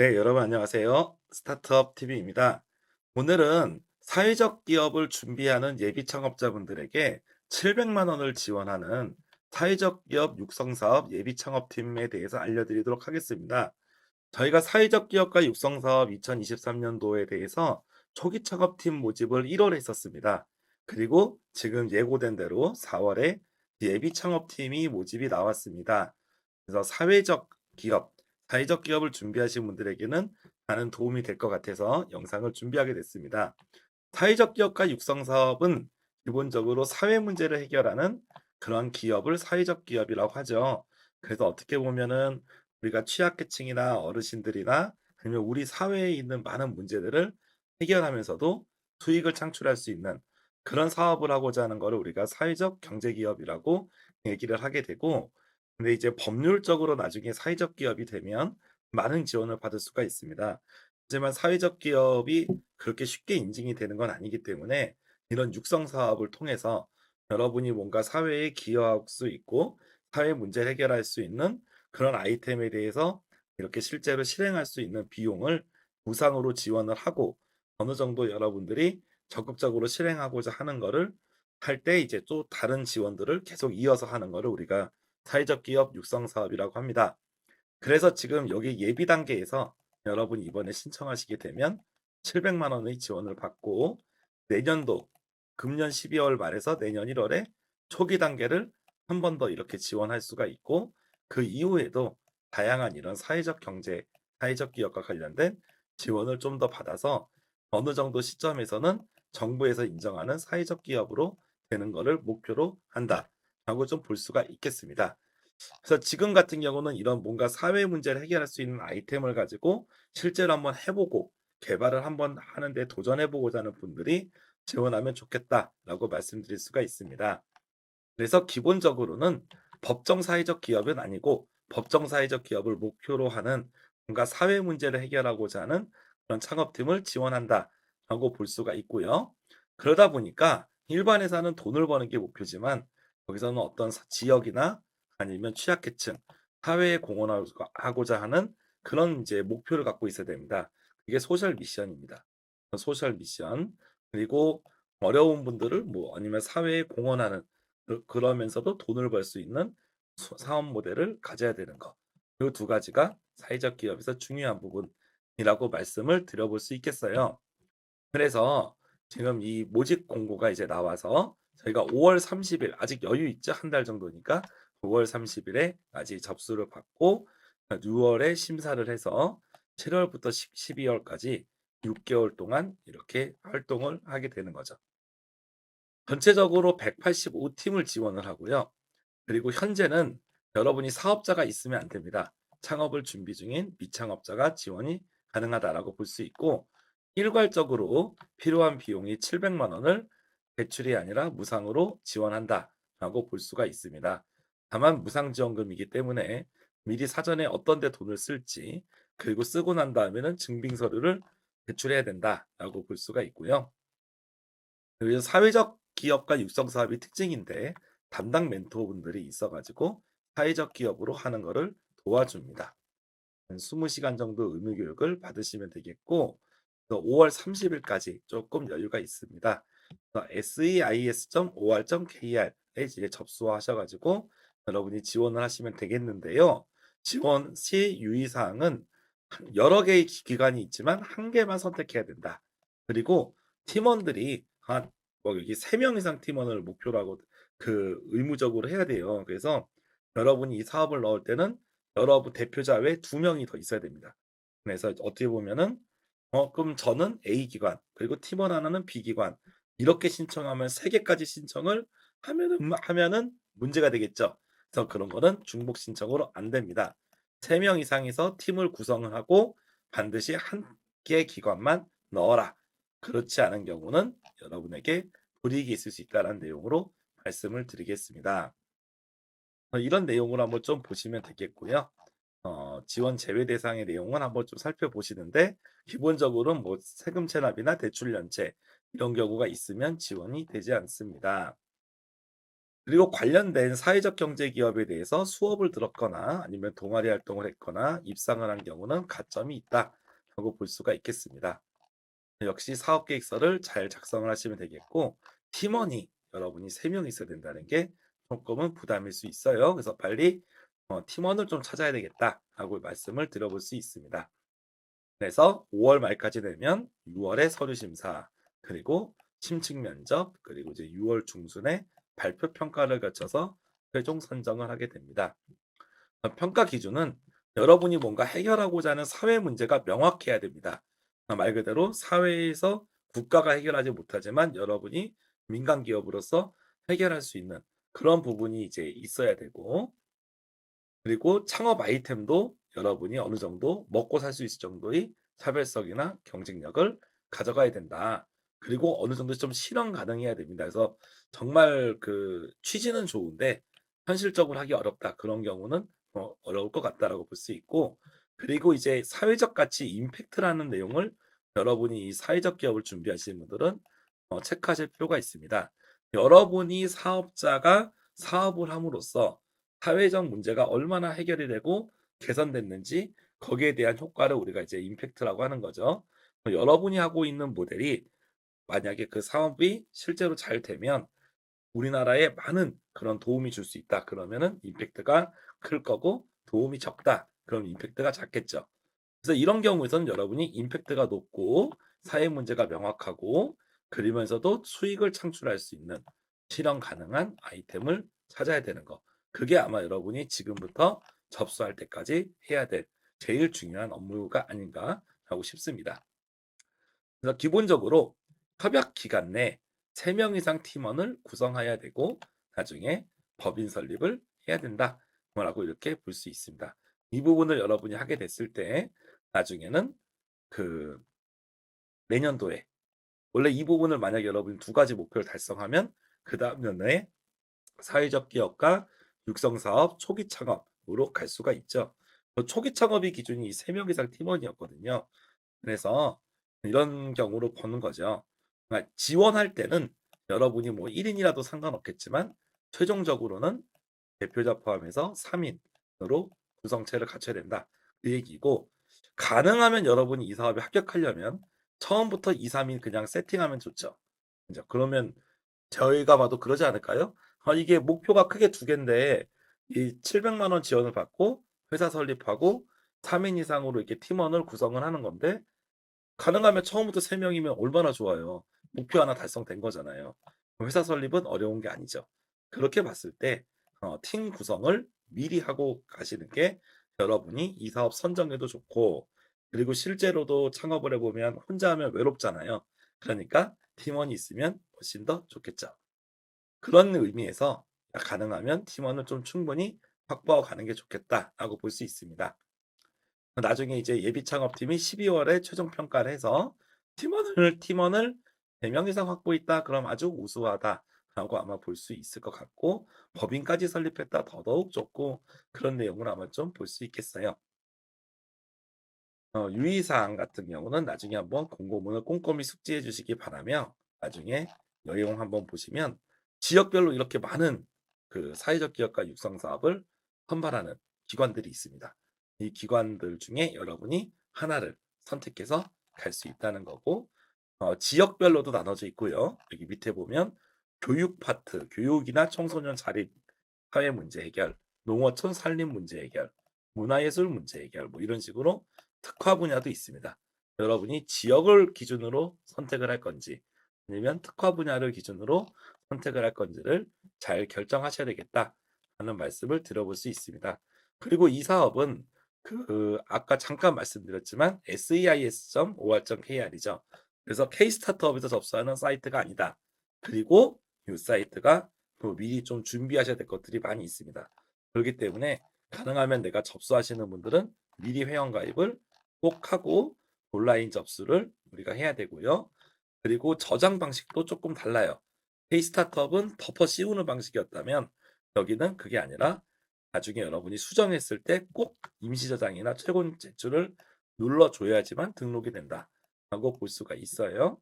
네, 여러분 안녕하세요. 스타트업 TV입니다. 오늘은 사회적 기업을 준비하는 예비 창업자분들에게 700만 원을 지원하는 사회적 기업 육성 사업 예비 창업팀에 대해서 알려드리도록 하겠습니다. 저희가 사회적 기업과 육성 사업 2023년도에 대해서 초기 창업팀 모집을 1월에 했었습니다. 그리고 지금 예고된 대로 4월에 예비 창업팀이 모집이 나왔습니다. 그래서 사회적 기업을 준비하신 분들에게는 많은 도움이 될 것 같아서 영상을 준비하게 됐습니다. 사회적 기업과 육성 사업은 기본적으로 사회 문제를 해결하는 그런 기업을 사회적 기업이라고 하죠. 그래서 어떻게 보면은 우리가 취약계층이나 어르신들이나 아니면 우리 사회에 있는 많은 문제들을 해결하면서도 수익을 창출할 수 있는 그런 사업을 하고자 하는 거를 우리가 사회적 경제 기업이라고 얘기를 하게 되고, 근데 이제 법률적으로 나중에 사회적 기업이 되면 많은 지원을 받을 수가 있습니다. 하지만 사회적 기업이 그렇게 쉽게 인증이 되는 건 아니기 때문에 이런 육성 사업을 통해서 여러분이 뭔가 사회에 기여할 수 있고 사회 문제를 해결할 수 있는 그런 아이템에 대해서 이렇게 실제로 실행할 수 있는 비용을 무상으로 지원을 하고, 어느 정도 여러분들이 적극적으로 실행하고자 하는 거를 할 때 이제 또 다른 지원들을 계속 이어서 하는 거를 우리가 사회적 기업 육성 사업이라고 합니다. 그래서 지금 여기 예비 단계에서 여러분이 이번에 신청하시게 되면 700만 원의 지원을 받고, 내년도 금년 12월 말에서 내년 1월에 초기 단계를 한 번 더 이렇게 지원할 수가 있고, 그 이후에도 다양한 이런 사회적 경제, 사회적 기업과 관련된 지원을 좀 더 받아서 어느 정도 시점에서는 정부에서 인정하는 사회적 기업으로 되는 거를 목표로 한다라고 좀 볼 수가 있겠습니다. 그래서 지금 같은 경우는 이런 뭔가 사회 문제를 해결할 수 있는 아이템을 가지고 실제로 한번 해 보고 개발을 한번 하는 데 도전해 보고자 하는 분들이 지원하면 좋겠다라고 말씀드릴 수가 있습니다. 그래서 기본적으로는 법정 사회적 기업은 아니고 법정 사회적 기업을 목표로 하는 뭔가 사회 문제를 해결하고자 하는 그런 창업팀을 지원한다라고 볼 수가 있고요. 그러다 보니까 일반 회사는 돈을 버는 게 목표지만 여기서는 어떤 지역이나 아니면 취약계층, 사회에 공헌하고자 하는 그런 이제 목표를 갖고 있어야 됩니다. 그게 소셜 미션입니다. 소셜 미션. 그리고 어려운 분들을 뭐 아니면 사회에 공헌하는, 그러면서도 돈을 벌 수 있는 사업 모델을 가져야 되는 거. 요 두 가지가 사회적 기업에서 중요한 부분이라고 말씀을 드려볼 수 있겠어요. 그래서 지금 이 모집 공고가 이제 나와서 저희가 5월 30일, 아직 여유 있죠? 한 달 정도니까 5월 30일에 아직 접수를 받고 6월에 심사를 해서 7월부터 12월까지 6개월 동안 이렇게 활동을 하게 되는 거죠. 전체적으로 185팀을 지원을 하고요. 그리고 현재는 여러분이 사업자가 있으면 안 됩니다. 창업을 준비 중인 미창업자가 지원이 가능하다라고 볼 수 있고, 일괄적으로 필요한 비용이 700만 원을 대출이 아니라 무상으로 지원한다라고 볼 수가 있습니다. 다만 무상지원금이기 때문에 미리 사전에 어떤 데 돈을 쓸지, 그리고 쓰고 난 다음에는 증빙 서류를 제출해야 된다라고 볼 수가 있고요. 그래서 사회적 기업과 육성 사업이 특징인데 담당 멘토분들이 있어 가지고 사회적 기업으로 하는 거를 도와줍니다. 한 20시간 정도 의무 교육을 받으시면 되겠고, 또 5월 30일까지 조금 여유가 있습니다. seis.or.kr에 이제 접수하셔 가지고 여러분이 지원을 하시면 되겠는데요. 지원 시 유의 사항은 여러 개의 기관이 있지만 한 개만 선택해야 된다. 그리고 팀원들이 한 뭐 여기 3명 이상 팀원을 목표로 하고 그 의무적으로 해야 돼요. 그래서 여러분이 이 사업을 넣을 때는 여러분 대표자 외에 2명이 더 있어야 됩니다. 그래서 어떻게 보면은 그럼 저는 A 기관, 그리고 팀원 하나는 B 기관, 이렇게 신청하면 3 개까지 신청을 하면은 문제가 되겠죠. 그래서 그런 거는 중복 신청으로 안 됩니다. 3명 이상에서 팀을 구성을 하고 반드시 한 개 기관만 넣어라. 그렇지 않은 경우는 여러분에게 불이익이 있을 수 있다는 내용으로 말씀을 드리겠습니다. 이런 내용을 한번 좀 보시면 되겠고요. 지원 제외 대상의 내용은 한번 좀 살펴보시는데, 기본적으로는 뭐 세금 체납이나 대출 연체 이런 경우가 있으면 지원이 되지 않습니다. 그리고 관련된 사회적 경제 기업에 대해서 수업을 들었거나 아니면 동아리 활동을 했거나 입상을 한 경우는 가점이 있다라고 볼 수가 있겠습니다. 역시 사업 계획서를 잘 작성을 하시면 되겠고 팀원이 여러분이 3명 있어야 된다는 게 조금은 부담일 수 있어요. 그래서 빨리 팀원을 좀 찾아야 되겠다라고 말씀을 드려볼 수 있습니다. 그래서 5월 말까지 되면 6월에 서류 심사, 그리고 심층 면접, 그리고 이제 6월 중순에 발표 평가를 거쳐서 최종 선정을 하게 됩니다. 평가 기준은 여러분이 뭔가 해결하고자 하는 사회 문제가 명확해야 됩니다. 말 그대로 사회에서 국가가 해결하지 못하지만 여러분이 민간 기업으로서 해결할 수 있는 그런 부분이 이제 있어야 되고, 그리고 창업 아이템도 여러분이 어느 정도 먹고 살 수 있을 정도의 차별성이나 경쟁력을 가져가야 된다. 그리고 어느 정도 좀 실현 가능해야 됩니다. 그래서 정말 그 취지는 좋은데 현실적으로 하기 어렵다. 그런 경우는 어려울 것 같다라고 볼 수 있고, 그리고 이제 사회적 가치 임팩트라는 내용을 여러분이 이 사회적 기업을 준비하시는 분들은 체크하실 필요가 있습니다. 여러분이 사업자가 사업을 함으로써 사회적 문제가 얼마나 해결이 되고 개선됐는지 거기에 대한 효과를 우리가 이제 임팩트라고 하는 거죠. 여러분이 하고 있는 모델이 만약에 그 사업이 실제로 잘 되면 우리나라에 많은 그런 도움이 줄 수 있다. 그러면은 임팩트가 클 거고, 도움이 적다. 그럼 임팩트가 작겠죠. 그래서 이런 경우에서는 여러분이 임팩트가 높고 사회 문제가 명확하고 그러면서도 수익을 창출할 수 있는 실현 가능한 아이템을 찾아야 되는 거. 그게 아마 여러분이 지금부터 접수할 때까지 해야 될 제일 중요한 업무가 아닌가라고 싶습니다. 그래서 기본적으로 협약 기간 내 3명 이상 팀원을 구성해야 되고 나중에 법인 설립을 해야 된다. 라고 이렇게 볼 수 있습니다. 이 부분을 여러분이 하게 됐을 때 나중에는 그 내년도에 원래 이 부분을 만약에 여러분이 2가지 목표를 달성하면 그다음 연도에 사회적 기업과 육성 사업 초기 창업으로 갈 수가 있죠. 초기 창업이 기준이 3명 이상 팀원이었거든요. 그래서 이런 경우로 보는 거죠. 그러니까 지원할 때는 여러분이 뭐 1 인이라도 상관없겠지만 최종적으로는 대표자 포함해서 3 인으로 구성체를 갖춰야 된다. 그 얘기고, 가능하면 여러분이 이 사업에 합격하려면 처음부터 2-3인 그냥 세팅하면 좋죠. 그죠? 그러면 저희가 봐도 그러지 않을까요? 이게 목표가 크게 2개인데 이 700만 원 지원을 받고 회사 설립하고 3인 이상으로 이렇게 팀원을 구성을 하는 건데, 가능하면 처음부터 3 명이면 얼마나 좋아요. 목표 하나 달성된 거잖아요. 회사 설립은 어려운 게 아니죠. 그렇게 봤을 때 팀 구성을 미리 하고 가시는 게 여러분이 이 사업 선정에도 좋고, 그리고 실제로도 창업을 해 보면 혼자 하면 외롭잖아요. 그러니까 팀원이 있으면 훨씬 더 좋겠죠. 그런 의미에서 가능하면 팀원을 좀 충분히 확보하고 가는 게 좋겠다라고 볼 수 있습니다. 나중에 이제 예비 창업팀이 12월에 최종 평가를 해서 팀원을 4명 이상 확보했다. 그럼 아주 우수하다라고 아마 볼 수 있을 것 같고, 법인까지 설립했다. 더더욱 좋고, 그런 내용을 아마 좀 볼 수 있겠어요. 유의사항 같은 경우는 나중에 한번 공고문을 꼼꼼히 숙지해 주시기 바라며, 나중에 내용 한번 보시면 지역별로 이렇게 많은 그 사회적 기업가 육성 사업을 선발하는 기관들이 있습니다. 이 기관들 중에 여러분이 하나를 선택해서 갈 수 있다는 거고, 지역별로도 나눠져 있고요. 여기 밑에 보면 교육 파트, 교육이나 청소년 자립 사회 문제 해결, 농어촌 산림 문제 해결, 문화예술 문제 해결, 뭐 이런 식으로 특화 분야도 있습니다. 여러분이 지역을 기준으로 선택을 할 건지 아니면 특화 분야를 기준으로 선택을 할 건지를 잘 결정하셔야 되겠다 하는 말씀을 드려볼 수 있습니다. 그리고 이 사업은 그 아까 잠깐 말씀드렸지만 seis.or.kr이죠. 그래서 K-스타트업에서 접수하는 사이트가 아니다. 그리고 이 사이트가 또 미리 좀 준비하셔야 될 것들이 많이 있습니다. 그렇기 때문에 가능하면 내가 접수하시는 분들은 미리 회원 가입을 꼭 하고 온라인 접수를 우리가 해야 되고요. 그리고 저장 방식도 조금 달라요. K-스타트업은 덮어 씌우는 방식이었다면 여기는 그게 아니라 나중에 여러분이 수정했을 때 꼭 임시 저장이나 최고 제출을 눌러줘야지만 등록이 된다라고 볼 수가 있어요.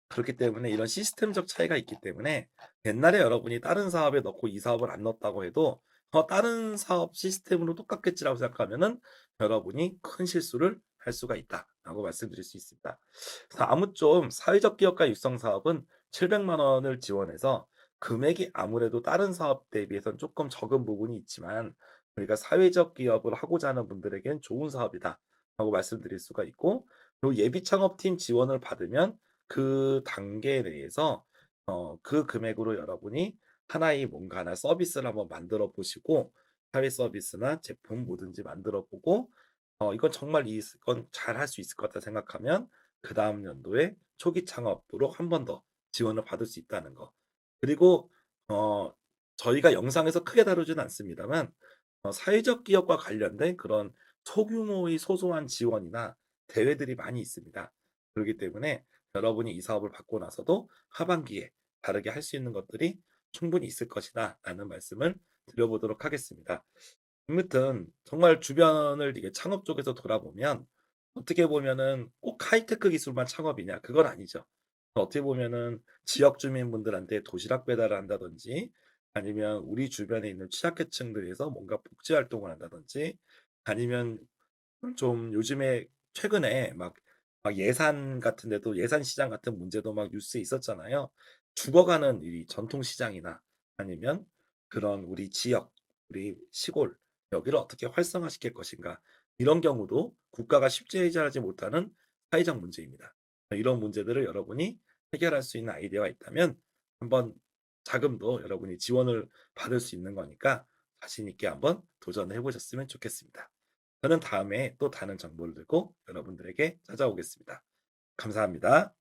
그렇기 때문에 이런 시스템적 차이가 있기 때문에 옛날에 여러분이 다른 사업에 넣고 이 사업을 안 넣었다고 해도 다른 사업 시스템으로 똑같겠지라고 생각하면은 여러분이 큰 실수를 할 수가 있다라고 말씀드릴 수 있습니다. 그래서 아무쪼록 사회적 기업가 육성 사업은 700만 원을 지원해서 금액이 아무래도 다른 사업 대비해서는 조금 적은 부분이 있지만 우리가 사회적 기업을 하고자 하는 분들에겐 좋은 사업이다라고 말씀드릴 수가 있고, 그리고 예비 창업팀 지원을 받으면 그 단계 내에서 그 금액으로 여러분이 하나의 뭔가 하나 서비스를 한번 만들어 보시고, 사회 서비스나 제품 뭐든지 만들어 보고 이건 정말 이건 잘할 수 있을 것 같다 생각하면 그다음 연도에 초기 창업으로 한 번 더 지원을 받을 수 있다는 거. 그리고 어 저희가 영상에서 크게 다루지는 않습니다만 사회적 기업과 관련된 그런 소규모의 소소한 지원이나 대회들이 많이 있습니다. 그렇기 때문에 여러분이 이 사업을 받고 나서도 하반기에 다르게 할 수 있는 것들이 충분히 있을 것이다라는 말씀을 드려보도록 하겠습니다. 아무튼 정말 주변을 이게 창업 쪽에서 돌아보면 어떻게 보면은 꼭 하이테크 기술만 창업이냐 그건 아니죠. 어떻게 보면은 지역 주민분들한테 도시락 배달을 한다든지, 아니면 우리 주변에 있는 취약계층들 위해서 뭔가 복지 활동을 한다든지, 아니면 좀 요즘에 최근에 막 예산 같은 데도 예산 시장 같은 문제도 막 뉴스에 있었잖아요. 죽어가는 이 전통 시장이나 아니면 그런 우리 지역, 우리 시골 여기를 어떻게 활성화시킬 것인가. 이런 경우도 국가가 쉽게 해결하지 못하는 사회적 문제입니다. 이런 문제들을 여러분이 해결할 수 있는 아이디어가 있다면 한번 자금도 여러분이 지원을 받을 수 있는 거니까 자신 있게 한번 도전해 보셨으면 좋겠습니다. 저는 다음에 또 다른 정보를 들고 여러분들에게 찾아오겠습니다. 감사합니다.